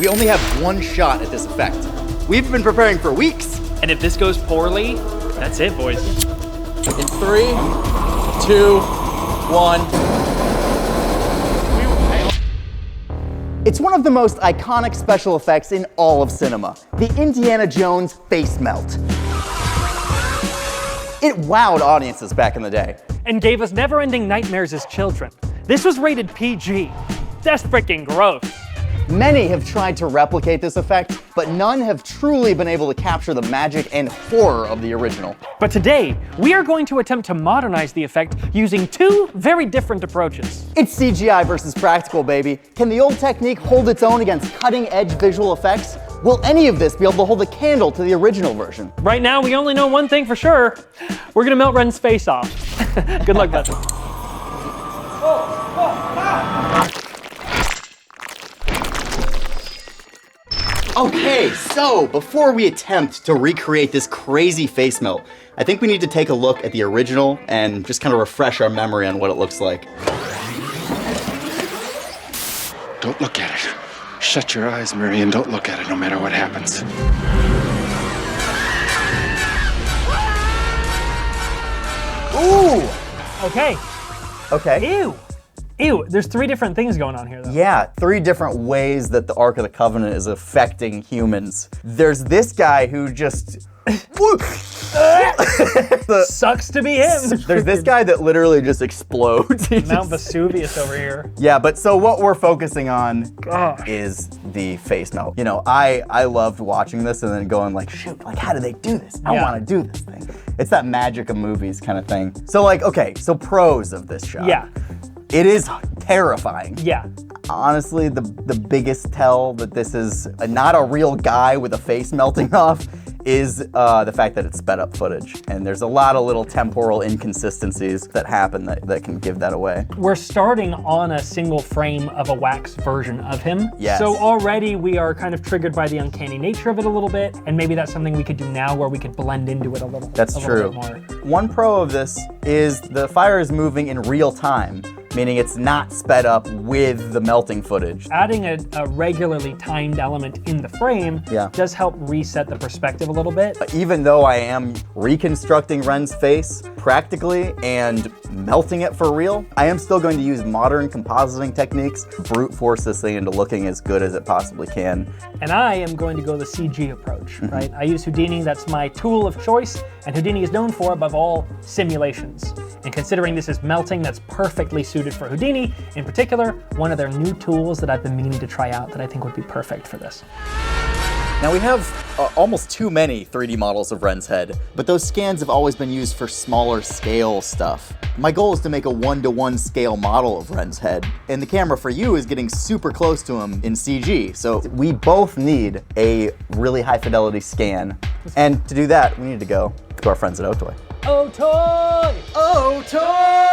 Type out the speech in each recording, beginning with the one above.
We only have one shot at this effect. We've been preparing for weeks. And if this goes poorly, that's it, boys. In 3, 2, 1. It's one of the most iconic special effects in all of cinema, the Indiana Jones face melt. It wowed audiences back in the day. And gave us never-ending nightmares as children. This was rated PG. That's freaking gross. Many have tried to replicate this effect, but none have truly been able to capture the magic and horror of the original. But today, we are going to attempt to modernize the effect using two very different approaches. It's CGI versus practical, baby. Can the old technique hold its own against cutting-edge visual effects? Will any of this be able to hold a candle to the original version? Right now, we only know one thing for sure. We're gonna melt Wren's face off. Good luck, guys. Okay, so before we attempt to recreate this crazy face melt, I think we need to take a look at the original and just kind of refresh our memory on what it looks like. Don't look at it. Shut your eyes, Murray, and don't look at it no matter what happens. Ooh! Okay. Okay. Ew. Ew, there's three different things going on here, though. Yeah, 3 different ways that the Ark of the Covenant is affecting humans. There's this guy who just... Sucks to be him. There's this guy that literally just explodes. Mount Vesuvius over here. Yeah, but so what we're focusing on Gosh. is the face melt. You know, I loved watching this and then going like, shoot, like how do they do this? I want to do this thing. It's that magic of movies kind of thing. So like, okay, so pros of this shot. Yeah. It is terrifying. Yeah. Honestly, the biggest tell that this is not a real guy with a face melting off is the fact that it's sped up footage. And there's a lot of little temporal inconsistencies that happen that can give that away. We're starting on a single frame of a wax version of him. Yes. So already we are kind of triggered by the uncanny nature of it a little bit. And maybe that's something we could do now where we could blend into it a little. That's true. Little bit more. One pro of this is the fire is moving in real time, meaning it's not sped up with the melting footage. Adding a regularly timed element in the frame does help reset the perspective a little bit. Even though I am reconstructing Wren's face practically and melting it for real, I am still going to use modern compositing techniques, brute force this thing into looking as good as it possibly can. And I am going to go the CG approach, right? I use Houdini, that's my tool of choice, and Houdini is known for, above all, simulations. And considering this is melting, that's perfectly suited for Houdini. In particular, one of their new tools that I've been meaning to try out that I think would be perfect for this. Now we have almost too many 3D models of Wren's head, but those scans have always been used for smaller scale stuff. My goal is to make a 1-to-1 scale model of Wren's head, and the camera for you is getting super close to him in CG, so we both need a really high fidelity scan. And to do that, we need to go to our friends at OTOY. OTOY! OTOY!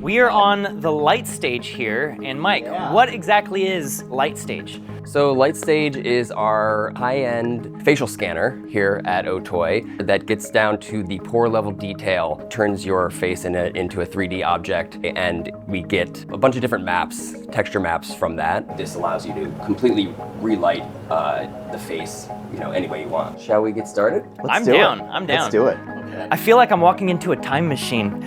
We are on the light stage here, and Mike, what exactly is light stage? So light stage is our high-end facial scanner here at OTOY that gets down to the pore level detail, turns your face into a 3D object, and we get a bunch of different maps, texture maps from that. This allows you to completely relight the face, any way you want. Shall we get started? I'm down. Let's do it. I feel like I'm walking into a time machine.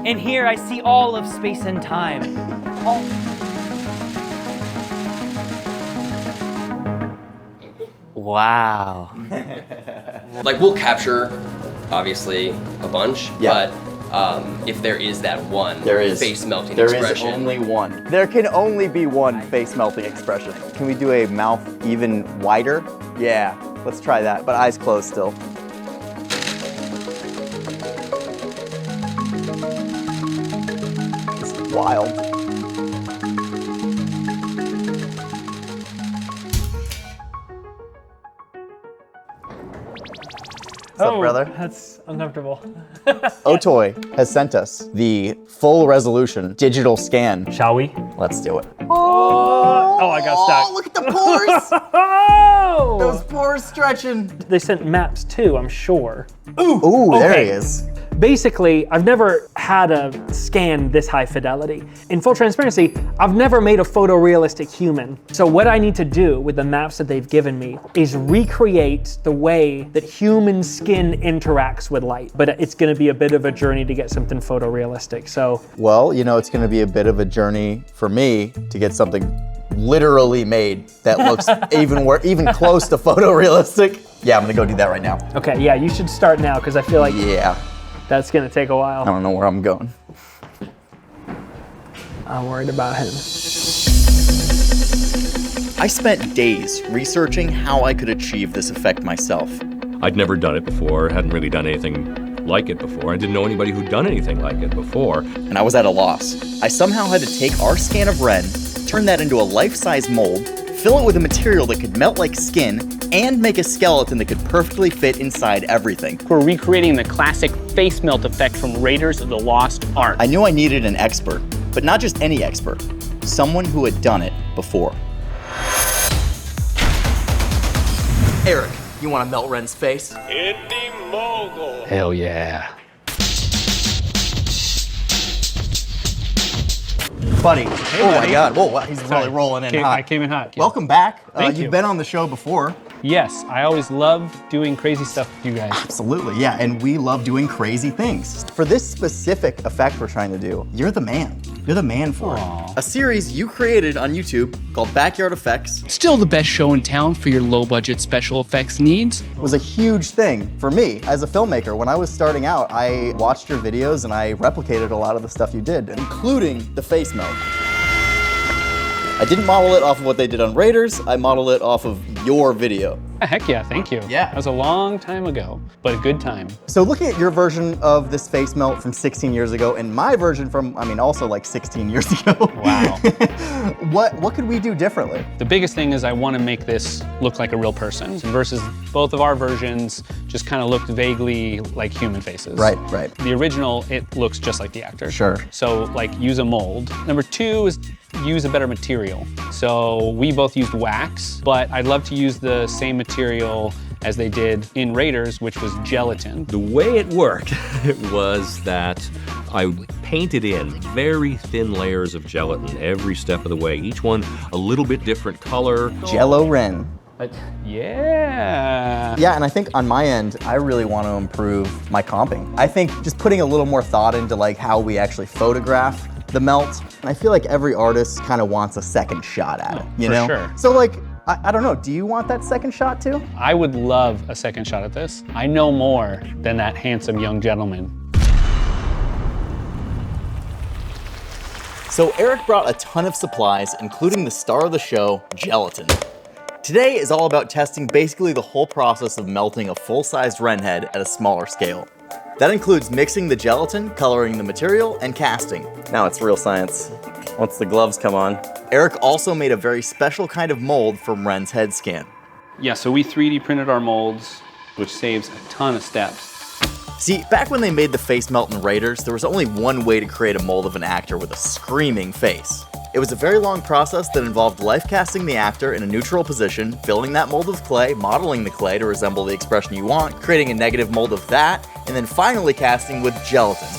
And here I see all of space and time. Wow. Like we'll capture, obviously, a bunch, but if there is that one face melting expression. There is only one. There can only be one face melting expression. Can we do a mouth even wider? Yeah, let's try that, but eyes closed still. This is wild. What's up, brother? That's uncomfortable. OTOY has sent us the full resolution digital scan. Shall we? Let's do it. Oh, I got stuck. Oh, look at the pores! Oh! Those pores stretching. They sent maps too, I'm sure. Ooh, there Okay. he is. Basically, I've never had had a scan this high fidelity. In full transparency, I've never made a photorealistic human. So what I need to do with the maps that they've given me is recreate the way that human skin interacts with light. But it's gonna be a bit of a journey to get something photorealistic, so. Well, you know, it's gonna be a bit of a journey for me to get something literally made that looks even close to photorealistic. Yeah, I'm gonna go do that right now. Okay, yeah, you should start now, because I feel like Yeah, that's gonna take a while. I don't know where I'm going. I'm worried about him. I spent days researching how I could achieve this effect myself. I'd never done it before, hadn't really done anything like it before. I didn't know anybody who'd done anything like it before. And I was at a loss. I somehow had to take our scan of Wren, turn that into a life-size mold, fill it with a material that could melt like skin, and make a skeleton that could perfectly fit inside everything. We're recreating the classic face melt effect from Raiders of the Lost Ark. I knew I needed an expert, but not just any expert, someone who had done it before. Eric, you want to melt Wren's face? Hell yeah. Buddy, oh my God, whoa, wow, he's really rolling in hot. I came in hot. Welcome back. Thank you. You've been on the show before. Yes, I always love doing crazy stuff with you guys. Absolutely, yeah, and we love doing crazy things. For this specific effect we're trying to do, you're the man. You're the man for it. A series you created on YouTube called Backyard Effects Still the best show in town for your low-budget special effects needs. was a huge thing for me as a filmmaker. When I was starting out, I watched your videos and I replicated a lot of the stuff you did, including the face melt. I didn't model it off of what they did on Raiders, I modeled it off of your video. Heck yeah, thank you. Yeah. That was a long time ago, but a good time. So looking at your version of this face melt from 16 years ago and my version from, I mean, also like 16 years ago. Wow. What could we do differently? The biggest thing is I want to make this look like a real person versus both of our versions just kind of looked vaguely like human faces. Right. The original, it looks just like the actor. Sure. So like use a mold. Number two is use a better material. So we both used wax, but I'd love to use the same material as they did in Raiders, which was gelatin. The way it worked was that I painted in very thin layers of gelatin every step of the way, each one a little bit different color. Jello Wren. Yeah. Yeah, and I think on my end, I really want to improve my comping. I think just putting a little more thought into like how we actually photograph the melt. And I feel like every artist kind of wants a second shot at it, you for know? sure. So like, I don't know, do you want that second shot too? I would love a second shot at this. I know more than that handsome young gentleman. So Eric brought a ton of supplies, including the star of the show, gelatin. Today is all about testing basically the whole process of melting a full-sized Wren head at a smaller scale. That includes mixing the gelatin, coloring the material, and casting. Now it's real science, once the gloves come on. Eric also made a very special kind of mold from Wren's head scan. Yeah, so we 3D printed our molds, which saves a ton of steps. See, back when they made the face melt in Raiders, there was only one way to create a mold of an actor with a screaming face. It was a very long process that involved life casting the actor in a neutral position, filling that mold with clay, modeling the clay to resemble the expression you want, creating a negative mold of that, and then finally casting with gelatin.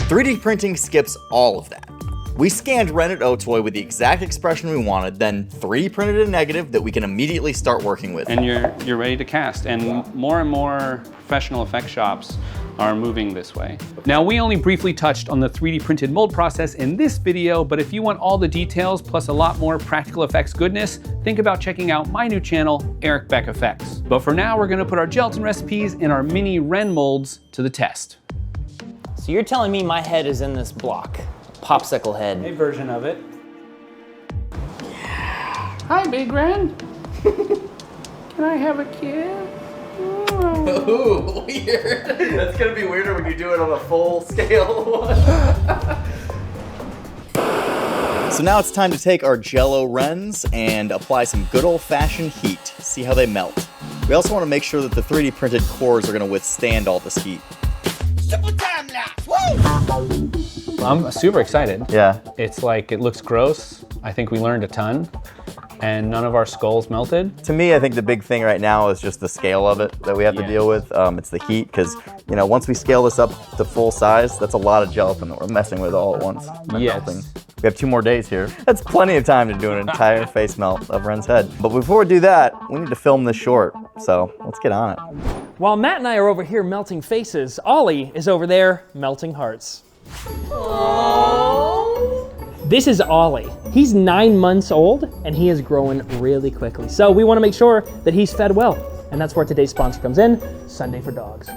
3D printing skips all of that. We scanned Wren at OTOY with the exact expression we wanted, then 3D printed a negative that we can immediately start working with. And you're ready to cast. And more professional effect shops are moving this way. Now, we only briefly touched on the 3D printed mold process in this video, but if you want all the details plus a lot more practical effects goodness, think about checking out my new channel, Erick Beck Effects. But for now, we're gonna put our gelatin recipes and our mini Wren molds to the test. So you're telling me my head is in this block? Popsicle head. A version of it. Hi, Big Wren. Can I have a kiss? Ooh, weird. That's gonna be weirder when you do it on a full scale one. So now it's time to take our Jello Wrens and apply some good old-fashioned heat. See how they melt. We also want to make sure that the 3D printed cores are gonna withstand all this heat. I'm super excited. Yeah. It's like, it looks gross. I think we learned a ton. and none of our skulls melted. To me, I think the big thing right now is just the scale of it that we have to deal with. It's the heat, because you know, once we scale this up to full size, that's a lot of gelatin that we're messing with all at once. Melting. We have 2 more days here. That's plenty of time to do an entire face melt of Wren's head. But before we do that, we need to film this short. So let's get on it. While Matt and I are over here melting faces, Ollie is over there melting hearts. This is Ollie. He's 9 months old and he is growing really quickly. So we want to make sure that he's fed well. And that's where today's sponsor comes in, Sunday for Dogs.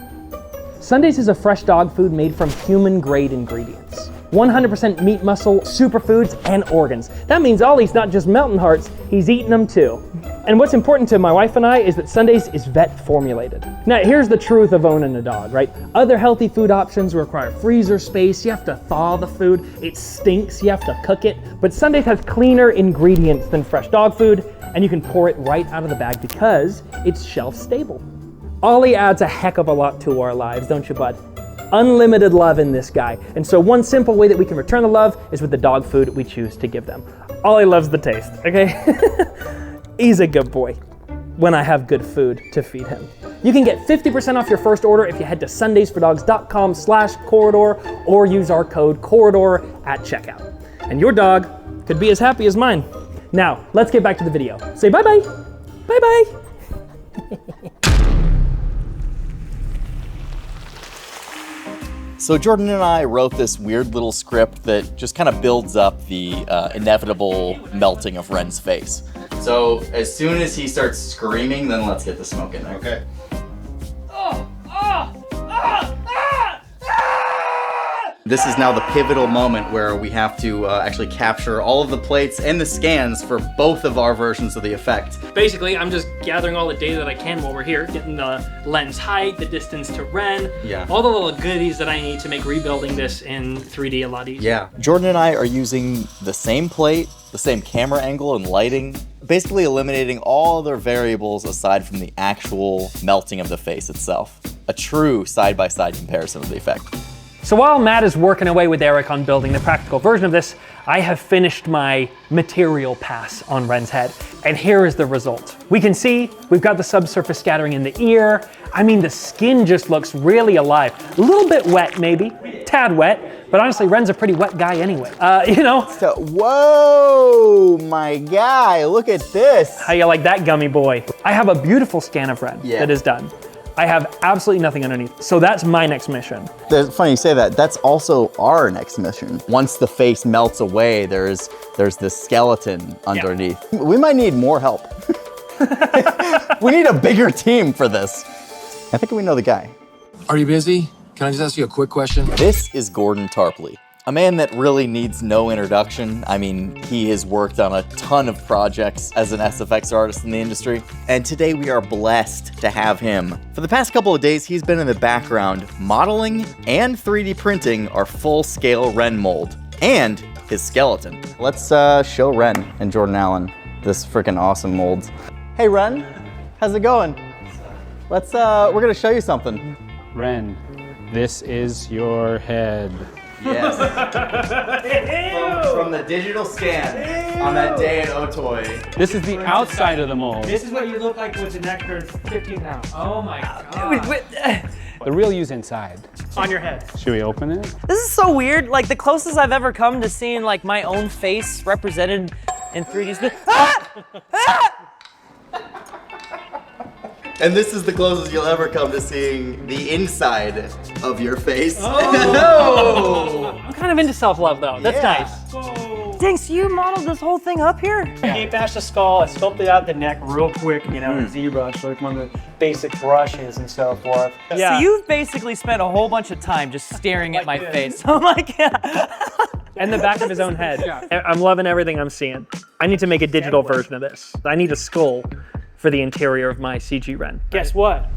Sundays is a fresh dog food made from human-grade ingredients. 100% meat, muscle, superfoods, and organs. That means Ollie's not just melting hearts, he's eating them too. And what's important to my wife and I is that Sundays is vet formulated. Now here's the truth of owning a dog, right? Other healthy food options require freezer space, you have to thaw the food, it stinks, you have to cook it. But Sundays has cleaner ingredients than fresh dog food, and you can pour it right out of the bag because it's shelf stable. Ollie adds a heck of a lot to our lives, don't you, bud? Unlimited love in this guy. And so one simple way that we can return the love is with the dog food we choose to give them. Ollie loves the taste, okay? He's a good boy when I have good food to feed him. You can get 50% off your first order if you head to sundaysfordogs.com/corridor or use our code corridor at checkout. And your dog could be as happy as mine. Now, let's get back to the video. Say bye-bye. Bye-bye. So Jordan and I wrote this weird little script that just kind of builds up the inevitable melting of Wren's face. So as soon as he starts screaming, then let's get the smoke in there. Okay. This is now the pivotal moment where we have to actually capture all of the plates and the scans for both of our versions of the effect. Basically, I'm just gathering all the data that I can while we're here, getting the lens height, the distance to Wren, all the little goodies that I need to make rebuilding this in 3D a lot easier. Yeah. Jordan and I are using the same plate, the same camera angle and lighting, basically eliminating all other variables aside from the actual melting of the face itself. A true side-by-side comparison of the effect. So while Matt is working away with Eric on building the practical version of this, I have finished my material pass on Wren's head, and here is the result. We can see we've got the subsurface scattering in the ear. I mean, the skin just looks really alive. A little bit wet, maybe, tad wet, but honestly, Wren's a pretty wet guy anyway. You know? So, whoa, my guy, look at this. How you like that, gummy boy? I have a beautiful scan of Wren that is done. I have absolutely nothing underneath. So that's my next mission. It's funny you say that. That's also our next mission. Once the face melts away, there's this skeleton underneath. Yeah. We might need more help. We need a bigger team for this. I think we know the guy. Are you busy? Can I just ask you a quick question? This is Gordon Tarpley. A man that really needs no introduction. I mean, he has worked on a ton of projects as an SFX artist in the industry, and today we are blessed to have him. For the past couple of days, he's been in the background modeling and 3D printing our full-scale Wren mold and his skeleton. Let's show Wren and Jordan Allen this freaking awesome mold. Hey Wren, how's it going? We're gonna show you something. Wren, this is your head. Yes. from the digital scan on that day at OTOY. This is the outside of the mold. This is what you look like with the neck turns 15 pounds. Oh my God. The real you's inside. On your head. Should we open it? This is so weird. Like the closest I've ever come to seeing like my own face represented in 3D space. And this is the closest you'll ever come to seeing the inside of your face. Oh! I'm kind of into self-love though. That's nice. Whoa. Dang, so you modeled this whole thing up here? He bashed the skull, I sculpted out the neck real quick, you know, with ZBrush, like one of the basic brushes and so forth. Yeah. So you've basically spent a whole bunch of time just staring at my face. Oh my God. And the back of his own head. I'm loving everything I'm seeing. I need to make a digital version of this. I need a skull for the interior of my CG Wren. Guess what?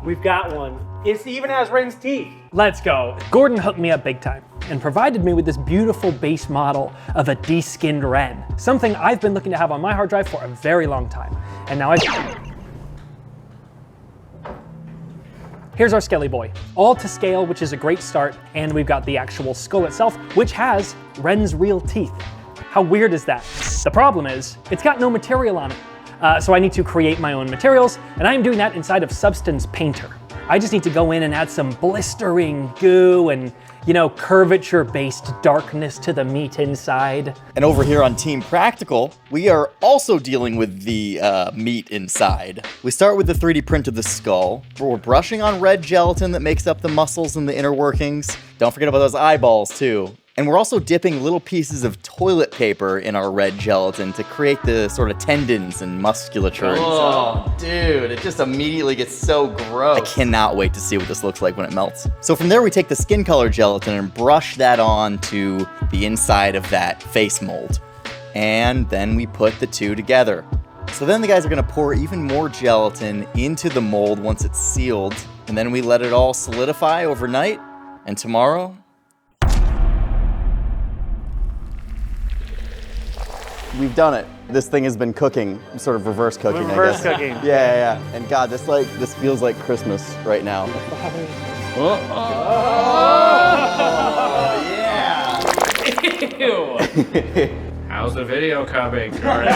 We've got one. It even has Wren's teeth. Let's go. Gordon hooked me up big time and provided me with this beautiful base model of a de-skinned Wren, something I've been looking to have on my hard drive for a very long time. And now Here's our Skelly Boy, all to scale, which is a great start, and we've got the actual skull itself, which has Wren's real teeth. How weird is that? The problem is, it's got no material on it. So I need to create my own materials, and I'm doing that inside of Substance Painter. I just need to go in and add some blistering goo and, you know, curvature-based darkness to the meat inside. And over here on Team Practical, we are also dealing with the meat inside. We start with the 3D print of the skull. We're brushing on red gelatin that makes up the muscles and the inner workings. Don't forget about those eyeballs too. And we're also dipping little pieces of toilet paper in our red gelatin to create the sort of tendons and musculature. Oh, dude, it just immediately gets so gross. I cannot wait to see what this looks like when it melts. So from there, we take the skin color gelatin and brush that on to the inside of that face mold. And then we put the two together. So then the guys are gonna pour even more gelatin into the mold once it's sealed. And then we let it all solidify overnight. And tomorrow, we've done it. This thing has been cooking, sort of reverse cooking, I guess. Reverse cooking. Yeah. And God, this feels like Christmas right now. Ew. How's the video coming, Jordan?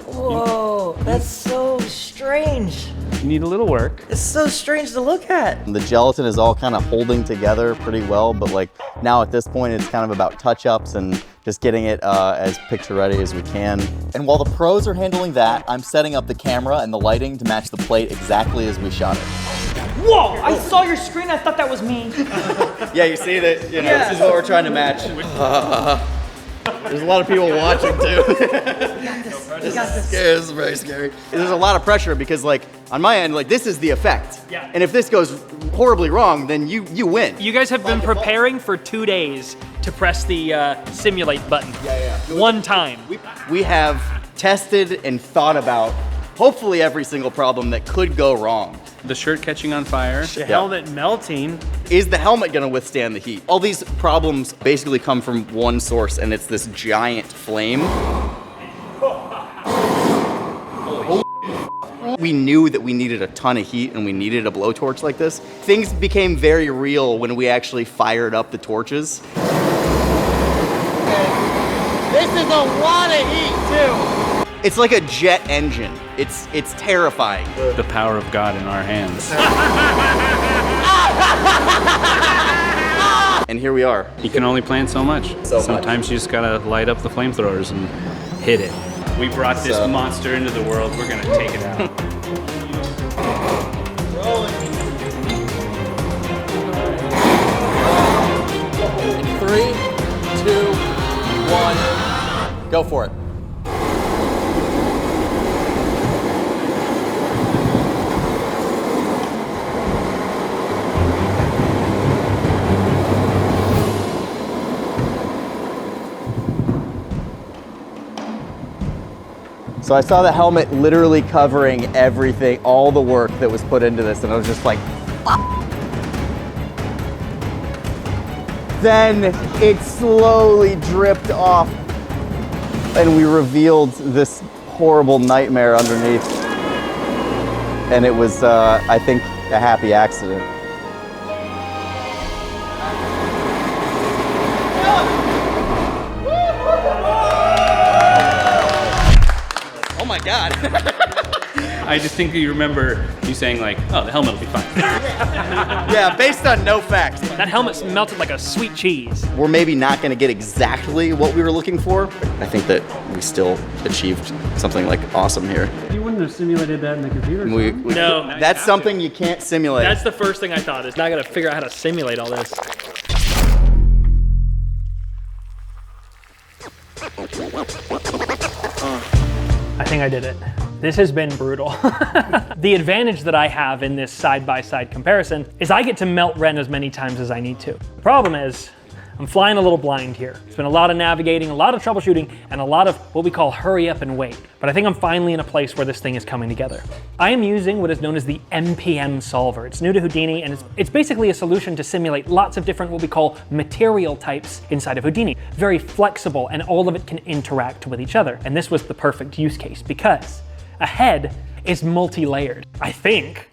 Whoa, that's so strange. You need a little work. It's so strange to look at. The gelatin is all kind of holding together pretty well, but like now at this point, it's kind of about touch-ups and just getting it as picture ready as we can. And while the pros are handling that, I'm setting up the camera and the lighting to match the plate exactly as we shot it. Whoa, I saw your screen, I thought that was me. Yeah, you see that, you know, This is what we're trying to match. There's a lot of people watching too. This is very scary. There's a lot of pressure because like on my end, like this is the effect. Yeah. And if this goes horribly wrong, then you win. You guys have been preparing for 2 days to press the simulate button. Yeah. One time. We have tested and thought about hopefully every single problem that could go wrong. The shirt catching on fire. The helmet melting. Is the helmet gonna withstand the heat? All these problems basically come from one source, and it's this giant flame. We knew that we needed a ton of heat and we needed a blowtorch like this. Things became very real when we actually fired up the torches. This is a lot of heat too. It's like a jet engine. It's terrifying. The power of God in our hands. And here we are. You can only plan so much. So Sometimes you just gotta light up the flamethrowers and hit it. We brought this monster into the world. We're gonna take it out. In 3, 2, 1, go for it. So I saw the helmet literally covering everything, all the work that was put into this, and I was just like, fuck. Then it slowly dripped off, and we revealed this horrible nightmare underneath. And it was, I think, a happy accident. Oh my God. I just think you remember you saying like, oh, the helmet will be fine. Yeah, based on no facts. That helmet melted like a sweet cheese. We're maybe not gonna get exactly what we were looking for. I think that we still achieved something like awesome here. You wouldn't have simulated that in the computer. No. That's something you can't simulate. That's the first thing I thought, is now I gotta figure out how to simulate all this. I think I did it. This has been brutal. The advantage that I have in this side-by-side comparison is I get to melt Wren as many times as I need to. The problem is, I'm flying a little blind here. It's been a lot of navigating, a lot of troubleshooting, and a lot of what we call hurry up and wait. But I think I'm finally in a place where this thing is coming together. I am using what is known as the MPM solver. It's new to Houdini, and it's basically a solution to simulate lots of different what we call material types inside of Houdini. Very flexible, and all of it can interact with each other. And this was the perfect use case because a head is multi-layered. I think.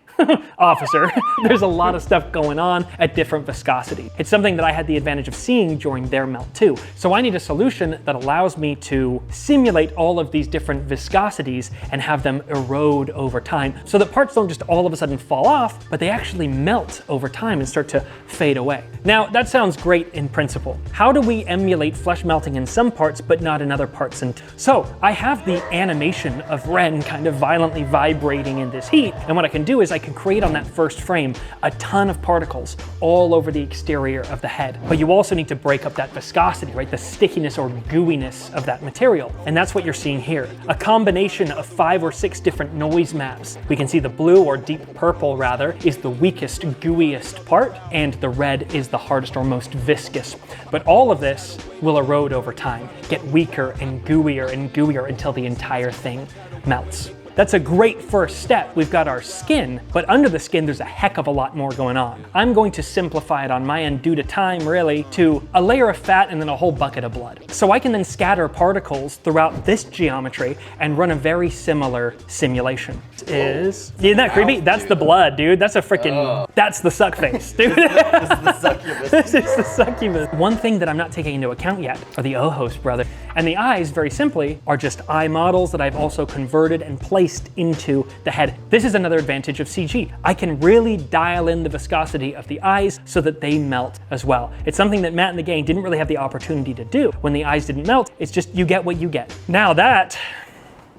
officer. There's a lot of stuff going on at different viscosity. It's something that I had the advantage of seeing during their melt too. So I need a solution that allows me to simulate all of these different viscosities and have them erode over time so that parts don't just all of a sudden fall off, but they actually melt over time and start to fade away. Now, that sounds great in principle. How do we emulate flesh melting in some parts but not in other parts? And so I have the animation of Wren kind of violently vibrating in this heat, and what I can do is I can create on that first frame a ton of particles all over the exterior of the head. But you also need to break up that viscosity, right? The stickiness or gooiness of that material. And that's what you're seeing here. A combination of 5 or 6 different noise maps. We can see the blue, or deep purple rather, is the weakest, gooeyest part, and the red is the hardest or most viscous. But all of this will erode over time, get weaker and gooier until the entire thing melts. That's a great first step. We've got our skin, but under the skin there's a heck of a lot more going on. I'm going to simplify it on my end due to time really to a layer of fat and then a whole bucket of blood. So I can then scatter particles throughout this geometry and run a very similar simulation. Isn't that creepy? That's the blood, dude. That's a freaking, that's the suck face, dude. This is the succubus. This is the succubus. One thing that I'm not taking into account yet are the ojos, brother. And the eyes, very simply, are just eye models that I've also converted and placed into the head. This is another advantage of CG. I can really dial in the viscosity of the eyes so that they melt as well. It's something that Matt and the gang didn't really have the opportunity to do. When the eyes didn't melt, it's just you get what you get. Now that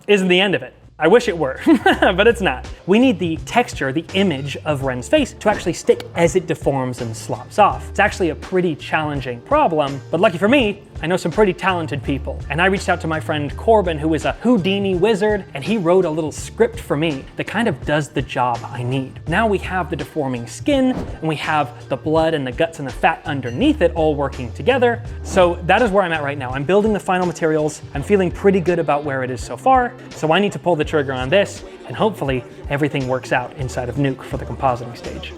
isn't the end of it. I wish it were, but it's not. We need the texture, the image of Wren's face to actually stick as it deforms and slops off. It's actually a pretty challenging problem, but lucky for me, I know some pretty talented people. And I reached out to my friend Corbin, who is a Houdini wizard, and he wrote a little script for me that kind of does the job I need. Now we have the deforming skin, and we have the blood and the guts and the fat underneath it all working together. So that is where I'm at right now. I'm building the final materials. I'm feeling pretty good about where it is so far. So I need to pull the trigger on this, and hopefully everything works out inside of Nuke for the compositing stage.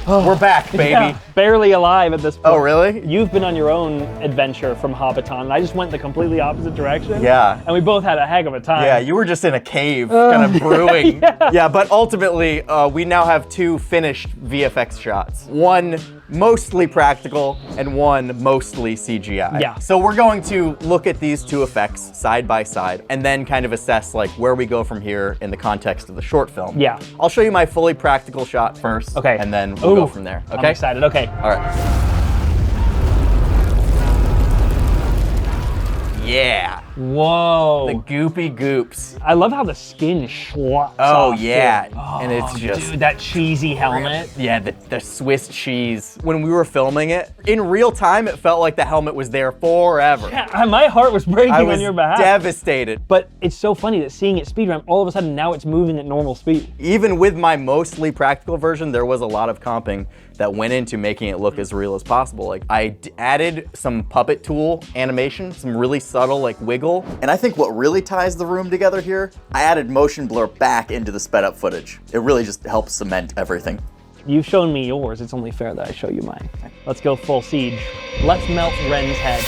We're back, baby. Yeah, barely alive at this point. Oh, really? You've been on your own adventure from Hobbiton, and I just went the completely opposite direction. Yeah. And we both had a heck of a time. Yeah, you were just in a cave, kind of brewing. Yeah, but ultimately, we now have 2 finished VFX shots. One mostly practical, and one mostly CGI. Yeah. So we're going to look at these 2 effects side by side, and then kind of assess like where we go from here in the context of the short film. Yeah. I'll show you my fully practical shot first. Okay. And then we'll go from there. Okay. I'm excited. Okay. All right. Yeah. Whoa. The goopy goops. I love how the skin slops Oh off, yeah. too. Oh, and it's just dude, that cheesy helmet. Yeah, the Swiss cheese. When we were filming it, in real time, it felt like the helmet was there forever. Yeah, my heart was breaking I was on your behalf. Devastated. But it's so funny that seeing it speed ramp, all of a sudden now it's moving at normal speed. Even with my mostly practical version, there was a lot of comping that went into making it look as real as possible. Like I added some puppet tool animation, some really subtle like wiggle. And I think what really ties the room together here, I added motion blur back into the sped up footage. It really just helps cement everything. You've shown me yours, it's only fair that I show you mine. Let's go full siege. Let's melt Wren's head.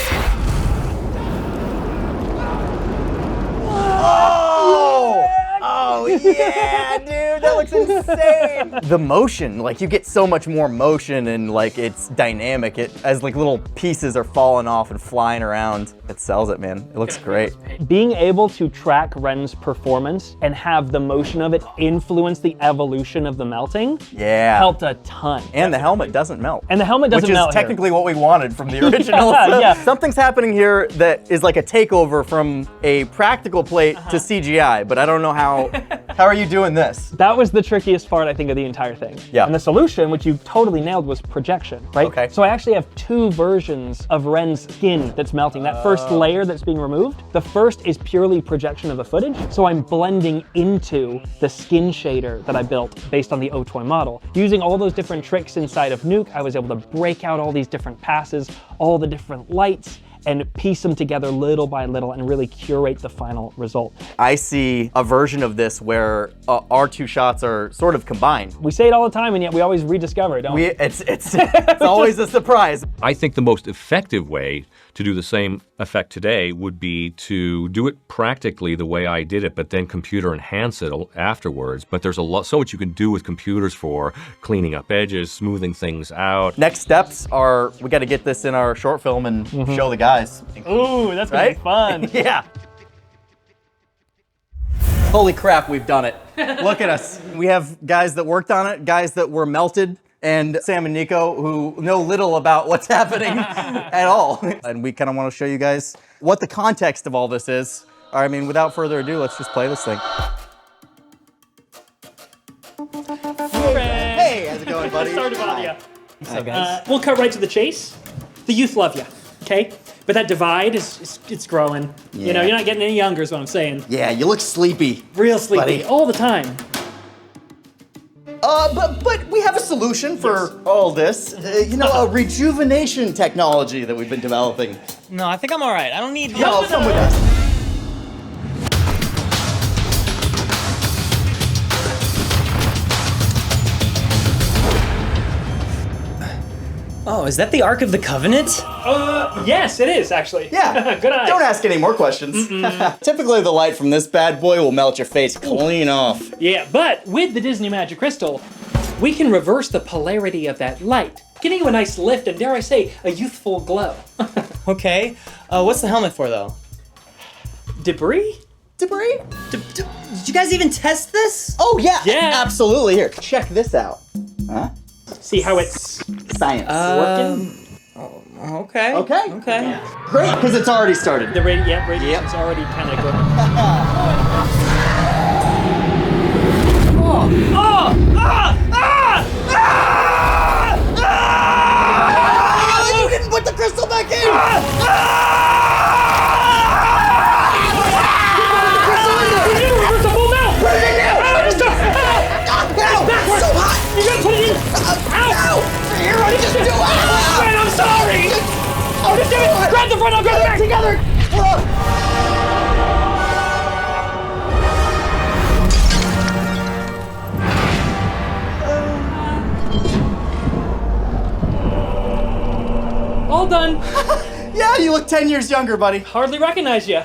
Oh yeah, dude, that looks insane. The motion, like you get so much more motion and like it's dynamic. It as like little pieces are falling off and flying around. It sells it, man. It looks great. Being able to track Wren's performance and have the motion of it influence the evolution of the melting helped a ton. And the helmet doesn't melt. And the helmet doesn't melt Which is technically what we wanted from the original. Yeah. Something's happening here that is like a takeover from a practical plate to CGI, but I don't know how are you doing this? That was the trickiest part, I think, of the entire thing. Yeah. And the solution, which you totally nailed, was projection, right? Okay. So I actually have 2 versions of Wren's skin that's melting. That first layer that's being removed, the first is purely projection of the footage. So I'm blending into the skin shader that I built based on the OTOY model. Using all those different tricks inside of Nuke, I was able to break out all these different passes, all the different lights, and piece them together little by little and really curate the final result. I see a version of this where our two shots are sort of combined. We say it all the time, and yet we always rediscover it, don't we? It's always a surprise. I think the most effective way to do the same effect today would be to do it practically the way I did it, but then computer enhance it afterwards. But there's so much you can do with computers for cleaning up edges, smoothing things out. Next steps are, we got to get this in our short film and show the guys. Ooh, that's gonna be fun. Yeah. Holy crap, we've done it. Look at us. We have guys that worked on it, guys that were melted, and Sam and Nico, who know little about what's happening at all. And we kind of want to show you guys what the context of all this is. I mean, without further ado, let's just play this thing. Hey, how's it going, buddy? Sorry to bother you. Hi, guys. We'll cut right to the chase. The youth love you, okay? But that divide it's growing. Yeah. You know, you're not getting any younger is what I'm saying. Yeah, you look sleepy. Real sleepy, buddy. all the time. But we have a solution for all this. You know, a rejuvenation technology that we've been developing. No, I think I'm all right. I don't need No, come with us. Oh, is that the Ark of the Covenant? Yes, it is actually. Yeah. Good eye. Don't ask any more questions. Typically, the light from this bad boy will melt your face clean off. Yeah, but with the Disney Magic Crystal, we can reverse the polarity of that light, getting you a nice lift and, dare I say, a youthful glow. Okay. What's the helmet for, though? Debris? Debris? Did you guys even test this? Oh, yeah. Yeah. Absolutely. Here, check this out. Huh? See how it's Science. working? Okay. Okay. Okay. Great, because it's already started. The radiation's already kind of going. You didn't put the crystal back in! You gotta put it in! Ow! Here, I just do it! Wren, I'm sorry! Oh, just do it! Grab the front, I'll grab the back! Together! All done! Yeah, you look 10 years younger, buddy. Hardly recognize you.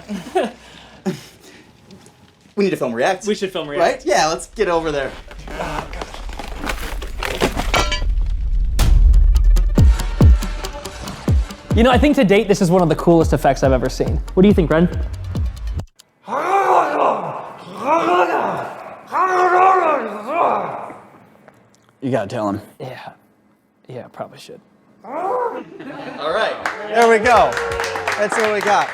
We need to film react. We should film react. Right? Yeah, let's get over there. You know, I think to date, this is one of the coolest effects I've ever seen. What do you think, Wren? You gotta tell him. Yeah, probably should. All right, there we go. That's what we got.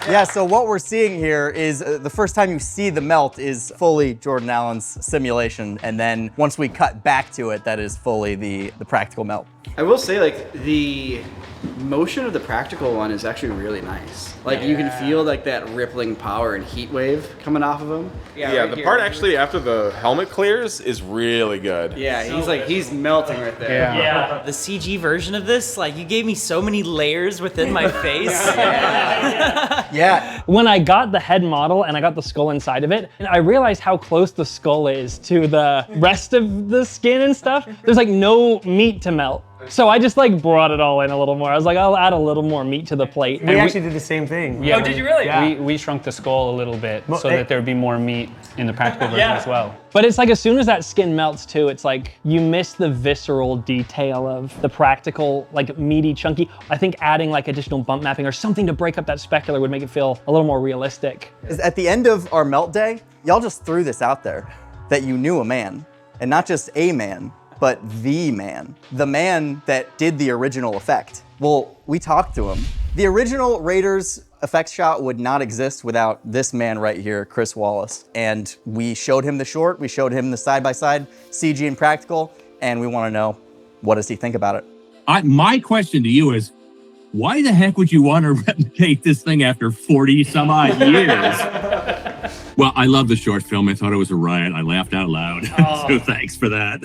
Yeah, so what we're seeing here is the first time you see the melt is fully Jordan Allen's simulation, and then once we cut back to it, that is fully the practical melt. I will say, like, the motion of the practical one is actually really nice. Like, you can feel like that rippling power and heat wave coming off of him. Yeah, right the here. part actually after the helmet clears is really good. Yeah, he's melting right there. Yeah. The CG version of this, like, you gave me so many layers within my face. Yeah. When I got the head model and I got the skull inside of it, I realized how close the skull is to the rest of the skin and stuff. There's like no meat to melt. So I just like brought it all in a little more. I was like, I'll add a little more meat to the plate. We actually did the same thing. Yeah, Oh, did you really? Yeah. We shrunk the skull a little bit so that there would be more meat in the practical version as well. But it's like as soon as that skin melts too, it's like you miss the visceral detail of the practical, like meaty, chunky. I think adding like additional bump mapping or something to break up that specular would make it feel a little more realistic. At the end of our melt day, y'all just threw this out there, that you knew a man, and not just a man, but the man that did the original effect. Well, we talked to him. The original Raiders effects shot would not exist without this man right here, Chris Wallace. And we showed him the short, we showed him the side-by-side CG and practical, and we want to know, what does he think about it? My question to you is, why the heck would you want to replicate this thing after 40 some odd years? Well, I love the short film. I thought it was a riot. I laughed out loud. So thanks for that.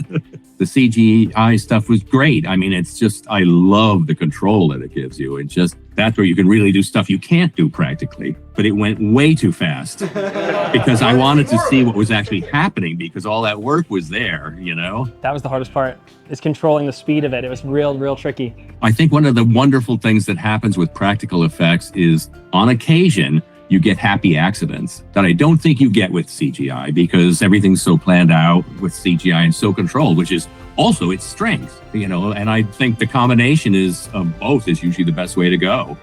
The CGI stuff was great. I mean, it's just, I love the control that it gives you. It's just, that's where you can really do stuff you can't do practically. But it went way too fast because I wanted to see what was actually happening because all that work was there, you know? That was the hardest part, is controlling the speed of it. It was real tricky. I think one of the wonderful things that happens with practical effects is on occasion, you get happy accidents that I don't think you get with CGI because everything's so planned out with CGI and so controlled, which is also its strength, you know, and I think the combination of both is usually the best way to go.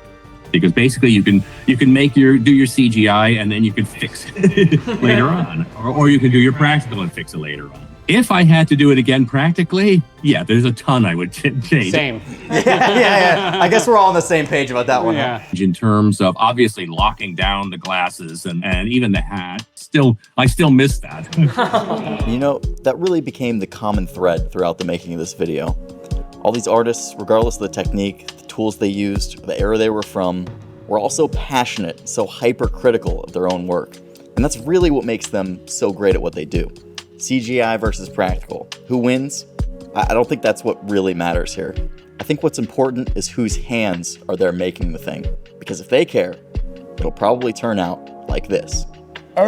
Because basically you can do your CGI and then you can fix it later on. Or you can do your practical and fix it later on. If I had to do it again practically, yeah, there's a ton I would change. Same. yeah. I guess we're all on the same page about that one. Yeah. In terms of obviously locking down the glasses and even the hat, I still miss that. You know, that really became the common thread throughout the making of this video. All these artists, regardless of the technique, the tools they used, the era they were from, were all so passionate, so hypercritical of their own work. And that's really what makes them so great at what they do. CGI versus practical. Who wins? I don't think that's what really matters here. I think what's important is whose hands are there making the thing. Because if they care, it'll probably turn out like this. I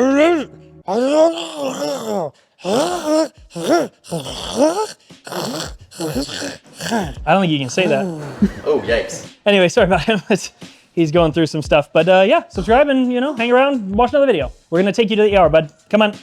don't think you can say that. Oh, yikes. Anyway, sorry about him. He's going through some stuff. But yeah, subscribe and, hang around, watch another video. We're gonna take you to the ER, bud. Come on.